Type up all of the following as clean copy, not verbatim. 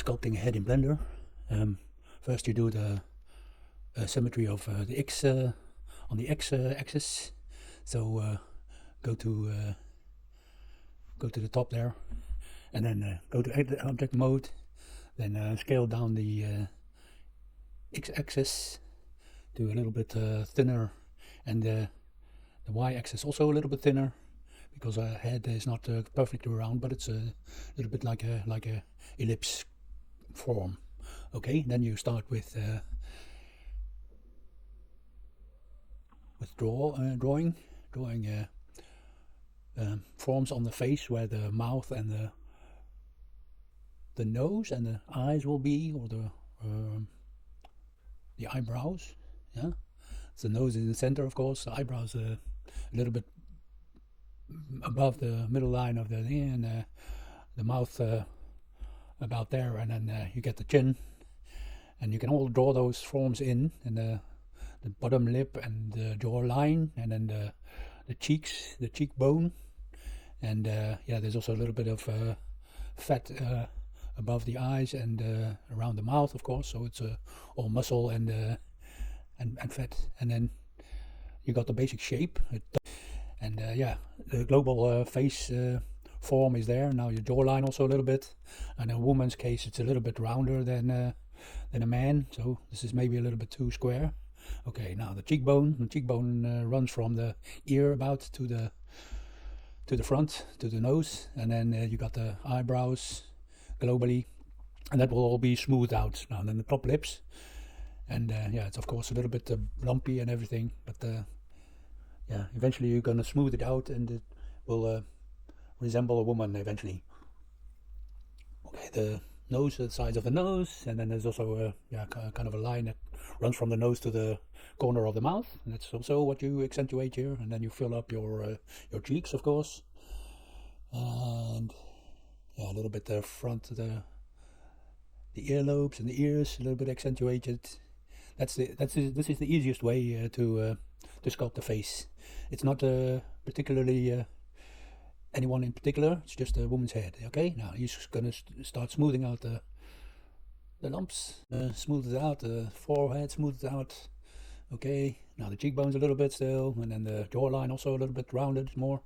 sculpting a head in Blender. First you do the symmetry of the X on the X axis. So go to the top there, and then go to object mode. Then scale down the X axis to a little bit thinner, and the Y axis also a little bit thinner, because our head is not perfectly round, but it's a little bit like a ellipse form. Okay, then you start with drawing forms on the face where the mouth and the nose and the eyes will be, or the eyebrows. Yeah, so the nose is in the center, of course. The eyebrows a little bit above the middle line of the thing, and the mouth about there, and then you get the chin, and you can all draw those forms in, and the bottom lip and the jaw line, and then the cheeks, the cheekbone, and yeah, there's also a little bit of fat above the eyes and around the mouth, of course. So it's all muscle and fat, and then you got the basic shape, and yeah, the global face form is there. Now your jawline also a little bit, and in a woman's case it's a little bit rounder than a man, so this is maybe a little bit too square. Okay, now the cheekbone runs from the ear about to the front, to the nose, and then you got the eyebrows globally, and that will all be smoothed out. Now then the top lips, and yeah, it's of course a little bit lumpy and everything, but yeah, eventually you're gonna smooth it out, and it will resemble a woman eventually. Okay, the nose, the sides of the nose, and then there's also yeah, kind of a line that runs from the nose to the corner of the mouth, and that's also what you accentuate here. And then you fill up your cheeks, of course, and yeah, a little bit the front of the earlobes and the ears, a little bit accentuated. This is the easiest way to sculpt the face. It's not particularly anyone in particular, it's just a woman's head. Okay, now you're just gonna start smoothing out the lumps, smooth it out, the forehead, smooth it out. Okay, now the cheekbones a little bit still, and then the jawline also a little bit rounded more.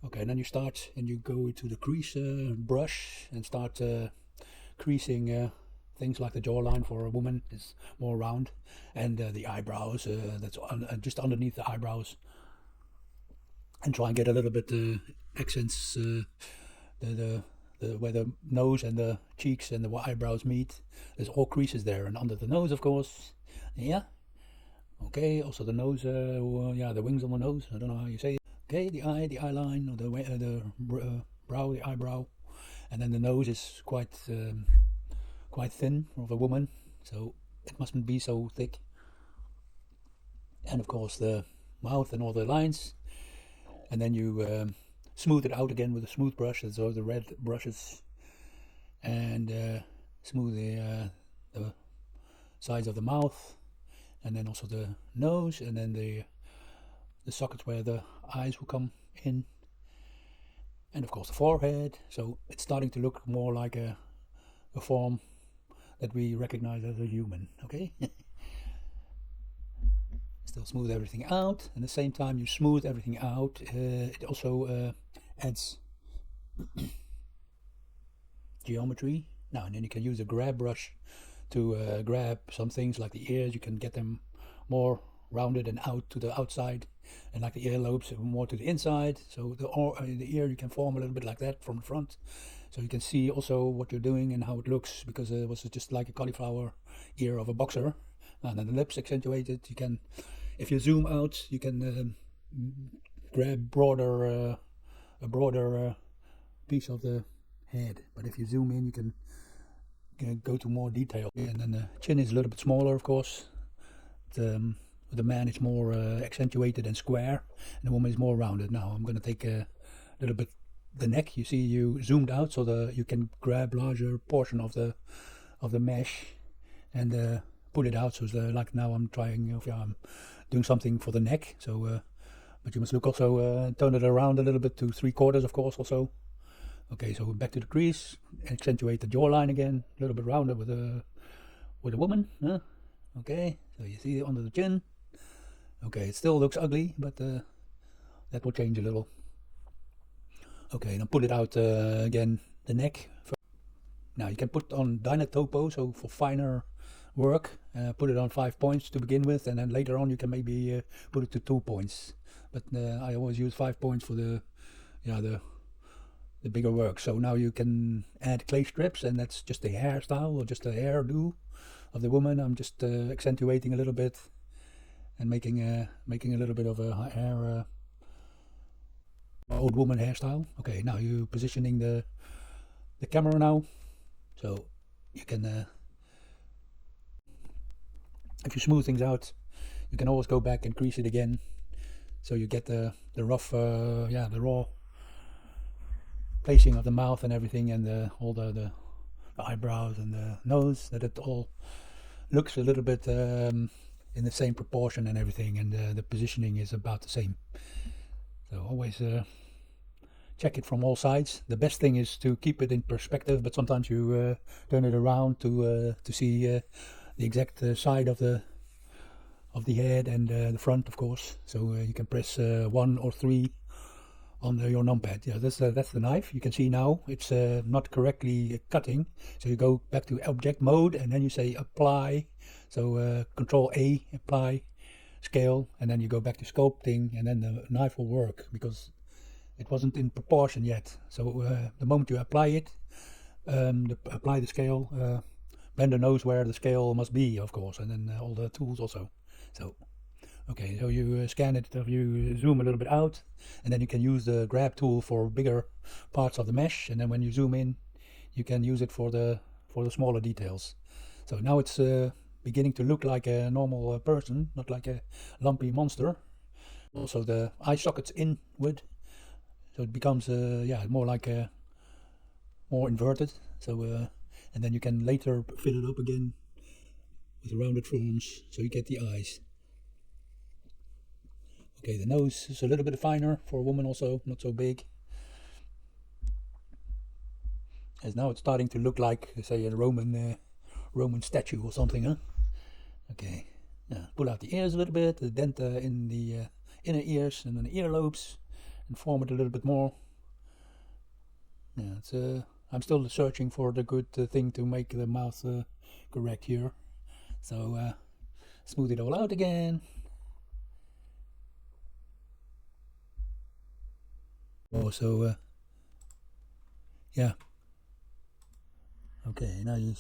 Okay, and then you start and you go to the crease brush and start creasing things like the jawline for a woman is more round, and the eyebrows, that's just underneath the eyebrows, and try and get a little bit accents, where the nose and the cheeks and the eyebrows meet. There's all creases there, and under the nose, of course. Yeah. Okay. Also the nose. Yeah, the wings on the nose. I don't know how you say it. Okay, the eye line, or the brow, the eyebrow, and then the nose is quite thin of a woman, so it mustn't be so thick. And of course the mouth and all the lines. And then you smooth it out again with a smooth brush, so the red brushes, and smooth the sides of the mouth, and then also the nose, and then the sockets where the eyes will come in, and of course the forehead. So it's starting to look more like a form that we recognize as a human. Okay. Still smooth everything out, and at the same time you smooth everything out, it also adds geometry. Now and then you can use a grab brush to grab some things like the ears. You can get them more rounded and out to the outside, and like the earlobes more to the inside. So the ear you can form a little bit like that from the front, so you can see also what you're doing and how it looks, because it was just like a cauliflower ear of a boxer. And then the lips accentuated. You can, if you zoom out, you can grab a broader piece of the head. But if you zoom in, you can go to more detail. And then the chin is a little bit smaller, of course. The man is more accentuated and square, and the woman is more rounded. Now I'm going to take a little bit the neck. You see, you zoomed out, so you can grab larger portion of the mesh and pull it out. So it's like now I'm doing something for the neck. So but you must look also turn it around a little bit to 3/4, of course, also. Okay, so back to the crease, accentuate the jawline again, a little bit rounder with a woman. Huh? Okay, so you see under the chin. Okay, it still looks ugly, but that will change a little. Okay, now pull it out again, the neck. Now you can put on Dynatopo, so for finer work, put it on 5 points to begin with, and then later on you can maybe put it to 2 points. But I always use 5 points for the bigger work. So now you can add clay strips, and that's just a hairstyle or just a hairdo of the woman. I'm just accentuating a little bit and making a little bit of a hair old woman hairstyle. Okay, now you're positioning the camera now, so you can if you smooth things out, you can always go back and crease it again, so you get the rough the raw placing of the mouth and everything, and all the eyebrows and the nose, that it all looks a little bit in the same proportion and everything, and the positioning is about the same. So always check it from all sides. The best thing is to keep it in perspective, but sometimes you turn it around to see the exact side of the head and the front, of course. So you can press 1 or 3 on your numpad. Yeah, that's the knife. You can see now it's not correctly cutting. So you go back to object mode, and then you say apply. So Control A, apply, scale, and then you go back to sculpting, and then the knife will work because it wasn't in proportion yet. So the moment you apply it, apply the scale, Blender knows where the scale must be, of course, and then all the tools also. So okay, so you scan it, you zoom a little bit out, and then you can use the grab tool for bigger parts of the mesh, and then when you zoom in, you can use it for the smaller details. So now it's beginning to look like a normal person, not like a lumpy monster. Also the eye sockets inward, so it becomes more like a more inverted. So and then you can later fill it up again with rounded forms, so you get the eyes. Okay, the nose is a little bit finer for a woman also, not so big. As now it's starting to look like, say, a Roman statue or something, huh? Okay, pull out the ears a little bit, the dent in the inner ears and then the earlobes, and form it a little bit more. Yeah, it's I'm still searching for the good thing to make the mouth correct here. So smooth it all out again. Also, yeah. Okay, now you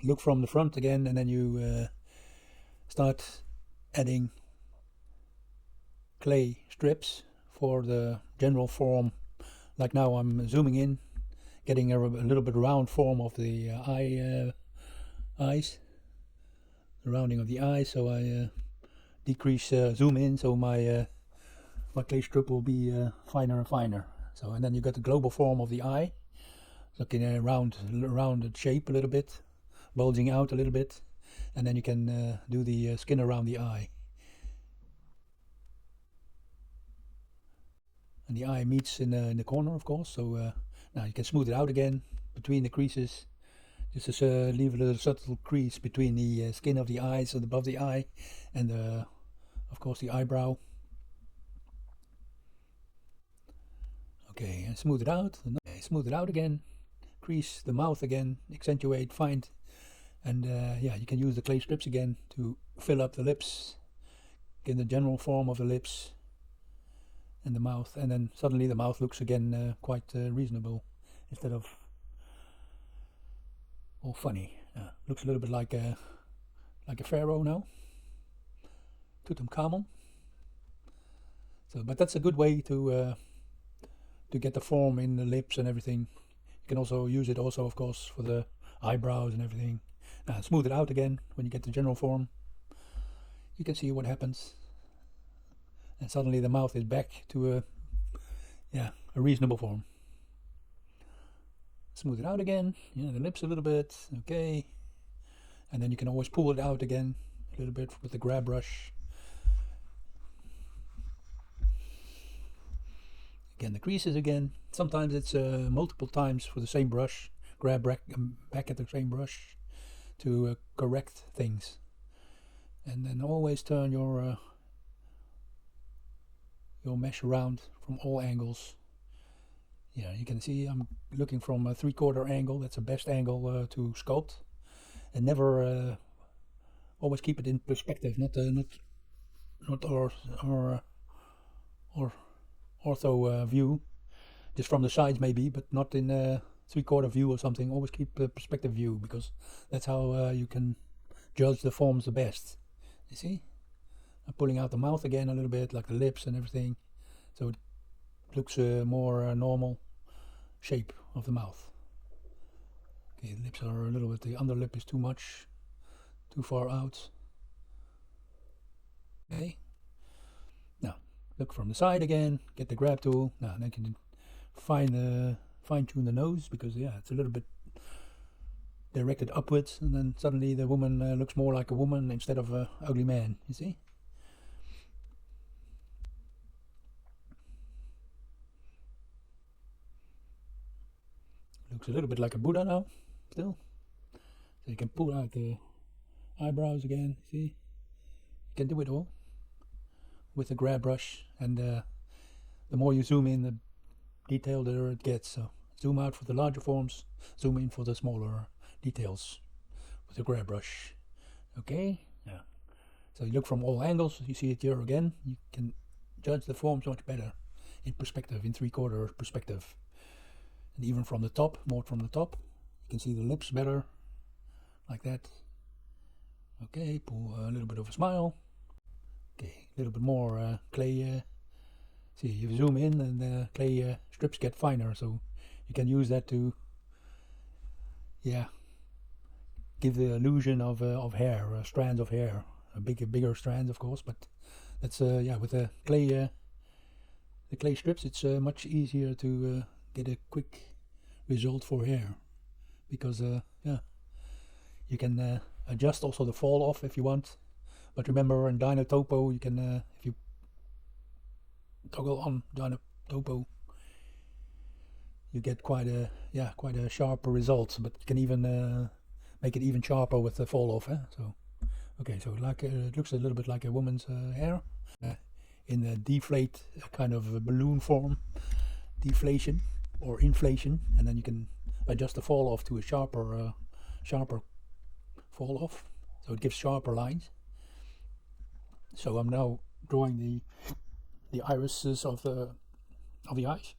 look from the front again, and then you start adding clay strips for the general form. Like now I'm zooming in, getting a little bit round form of the eyes, the rounding of the eyes. So I decrease zoom in, so my clay strip will be finer and finer. So, and then you got the global form of the eye, looking a rounded shape a little bit, bulging out a little bit, and then you can do the skin around the eye. And the eye meets in the corner, of course. So now you can smooth it out again between the creases. Just to leave a little subtle crease between the skin of the eyes and above the eye, and of course the eyebrow. Okay, and smooth it out. Okay, smooth it out again. Crease the mouth again. Accentuate, find, and you can use the clay strips again to fill up the lips, get the general form of the lips and the mouth, and then suddenly the mouth looks again quite reasonable instead of all funny. Looks a little bit like a pharaoh now, Tutankhamun. So, but that's a good way to get the form in the lips and everything. You can also use it also, of course, for the eyebrows and everything. Now smooth it out again when you get the general form. You can see what happens, and suddenly the mouth is back to a reasonable form. Smooth it out again, the lips a little bit, okay, and then you can always pull it out again a little bit with the grab brush. Again, the creases again. Sometimes it's multiple times for the same brush. Grab back at the same brush to correct things. And then always turn your mesh around from all angles. Yeah, you can see I'm looking from a 3/4 angle. That's the best angle to sculpt. And never always keep it in perspective, not ortho view, just from the sides maybe, but not in 3/4 view or something. Always keep a perspective view, because that's how you can judge the forms the best. You see, I'm pulling out the mouth again a little bit, like the lips and everything, so it looks more normal shape of the mouth. Okay, the lips are a little bit, the underlip is too much, too far out. Okay, now look from the side again, get the grab tool. Now then you can fine tune the nose, because yeah, it's a little bit directed upwards, and then suddenly the woman looks more like a woman instead of an ugly man, you see. Looks a little bit like a Buddha now, still. So you can pull out the eyebrows again, see? You can do it all with the grab brush, and the more you zoom in, the detaileder it gets. So zoom out for the larger forms, zoom in for the smaller details with the grab brush. Okay, yeah. So you look from all angles, you see it here again. You can judge the forms much better in perspective, in 3/4 perspective. And even from the top, more from the top, you can see the lips better, like that. Okay, pull a little bit of a smile. Okay, a little bit more clay. See, you zoom in and the clay strips get finer, so you can use that to, yeah, give the illusion of hair, strands of hair, bigger strands, of course. But that's yeah, with the clay strips, it's much easier to get a quick result for hair, because yeah, you can adjust also the fall off if you want. But remember, in Dyno Topo, you can if you toggle on Dyno Topo, you get quite a sharp result. But you can even make it even sharper with the fall off. So okay, so like it looks a little bit like a woman's hair in the deflate kind of a balloon form, deflation or inflation, and then you can adjust the fall off to a sharper fall off, so it gives sharper lines. So I'm now drawing the irises of the eyes,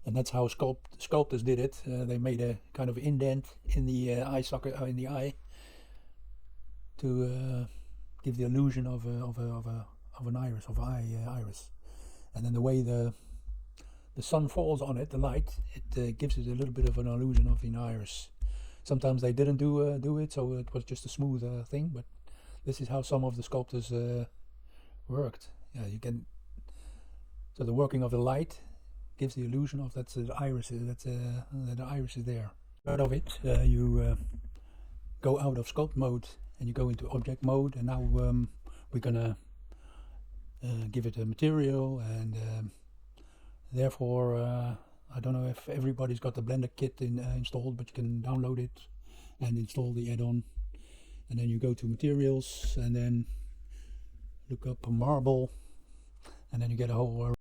and that's how sculptors did it. They made a kind of indent in the eye socket, in the eye, to give the illusion of an iris, iris. And then the way the sun falls on it, the light, it gives it a little bit of an illusion of an iris. Sometimes they didn't do it, so it was just a smooth thing. But this is how some of the sculptors worked. Yeah, you can. So the working of the light gives the illusion of that the iris is there. Out of it, you go out of sculpt mode and you go into object mode, and now we're gonna give it a material, and therefore I don't know if everybody's got the Blender kit installed, but you can download it and install the add-on, and then you go to materials and then look up marble, and then you get a whole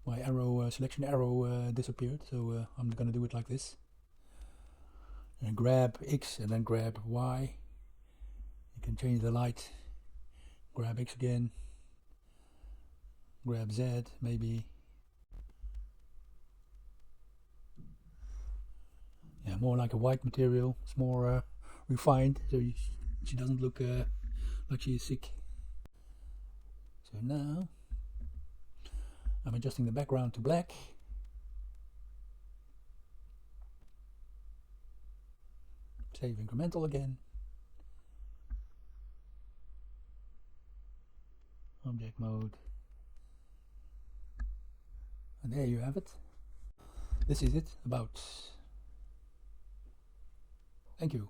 my arrow selection arrow disappeared, so I'm gonna do it like this, and grab X and then grab Y. You can change the light, grab X again, grab Z maybe. Yeah, more like a white material. It's more refined, so she doesn't look like she is sick. So now I'm adjusting the background to black. Save incremental again. Object mode. And there you have it. This is it about. Thank you.